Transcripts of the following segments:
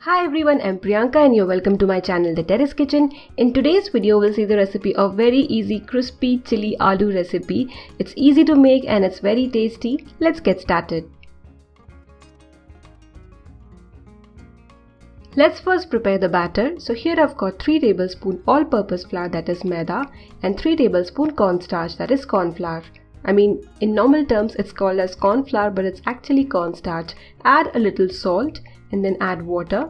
Hi everyone, I'm Priyanka and you're welcome to my channel, the Terrace Kitchen. In today's video, we'll see the recipe of very easy crispy chili aloo recipe. It's easy to make and it's very tasty. Let's get started. Let's first prepare the batter. So here I've got 3 tablespoons all-purpose flour, that is Maida, and 3 tablespoons cornstarch, that is corn flour. I mean, in normal terms it's called as corn flour, but it's actually cornstarch. Add a little salt and then add water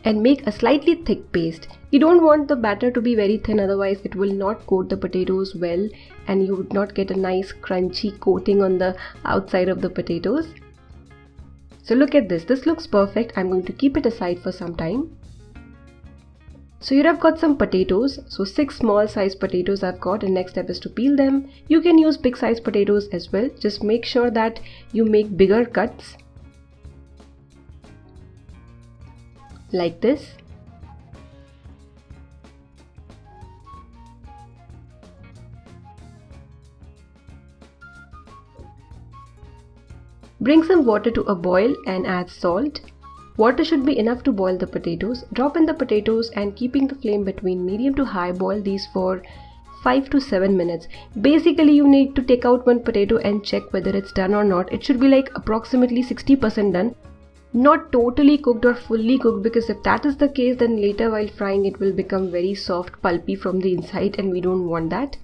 and make a slightly thick paste. You don't want the batter to be very thin, otherwise it will not coat the potatoes well and you would not get a nice crunchy coating on the outside of the potatoes. So look at this. This looks perfect. I'm going to keep it aside for some time. So here I've got some potatoes. So 6 small size potatoes I've got, and next step is to peel them. You can use big size potatoes as well. Just make sure that you make bigger cuts. Like this. Bring some water to a boil and add salt. Water should be enough to boil the potatoes. Drop in the potatoes and keeping the flame between medium to high, boil these for 5 to 7 minutes. Basically, you need to take out one potato and check whether it's done or not. It should be like approximately 60% done. Not totally cooked or fully cooked, because if that is the case, then later while frying it will become very soft, pulpy from the inside, and we don't want that.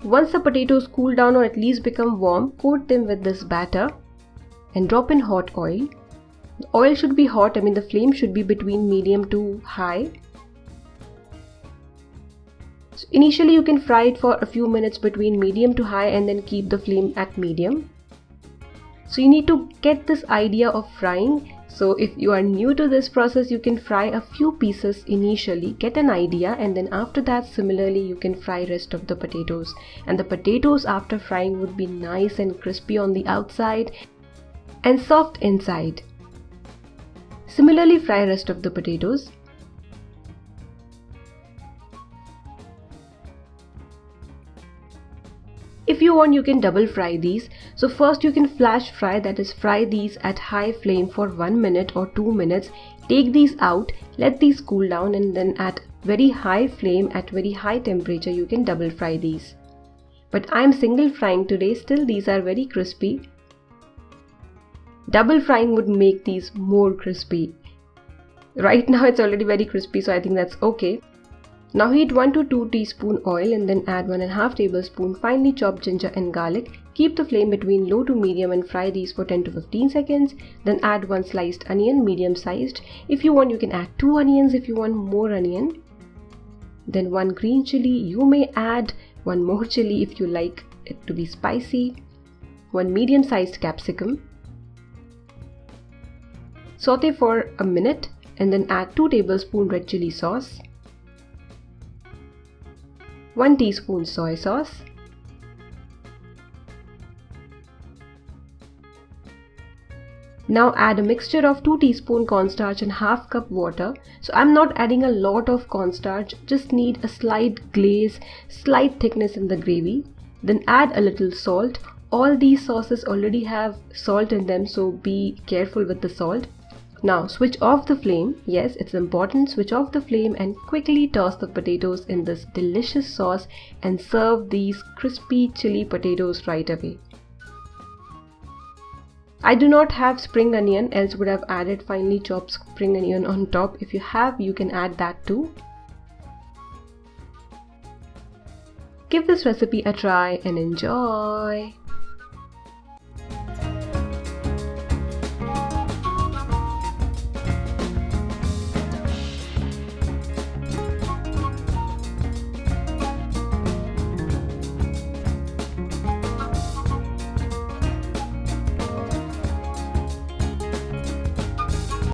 Once the potatoes cool down or at least become warm, coat them with this batter and drop in hot oil. The oil should be hot, I mean the flame should be between medium to high. So initially you can fry it for a few minutes between medium to high and then keep the flame at medium. So you need to get this idea of frying. So if you are new to this process, you can fry a few pieces initially, get an idea, and then after that similarly you can fry rest of the potatoes. And the potatoes after frying would be nice and crispy on the outside and soft inside. Similarly fry rest of the potatoes. If you want, you can double fry these. So first you can flash fry, that is fry these at high flame for 1 minute or 2 minutes. Take these out, let these cool down, and then at very high flame at very high temperature you can double fry these. But I am single frying today, still these are very crispy. Double frying would make these more crispy. Right now it's already very crispy, so I think that's okay. Now heat 1 to 2 teaspoon oil and then add 1.5 tablespoon finely chopped ginger and garlic. Keep the flame between low to medium and fry these for 10 to 15 seconds. Then add 1 sliced onion, medium sized. If you want, you can add 2 onions if you want more onion. Then 1 green chilli. You may add 1 more chilli if you like it to be spicy. 1 medium sized capsicum. Saute for a minute and then add 2 tablespoon red chilli sauce. 1 teaspoon soy sauce, now add a mixture of 2 teaspoon cornstarch and half cup water. So I'm not adding a lot of cornstarch, just need a slight glaze, slight thickness in the gravy. Then add a little salt. All these sauces already have salt in them, so be careful with the salt. Now switch off the flame. Yes, it's important. Switch off the flame and quickly toss the potatoes in this delicious sauce and serve these crispy chili potatoes right away. I do not have spring onion, else would have added finely chopped spring onion on top. If you have, you can add that too. Give this recipe a try and enjoy.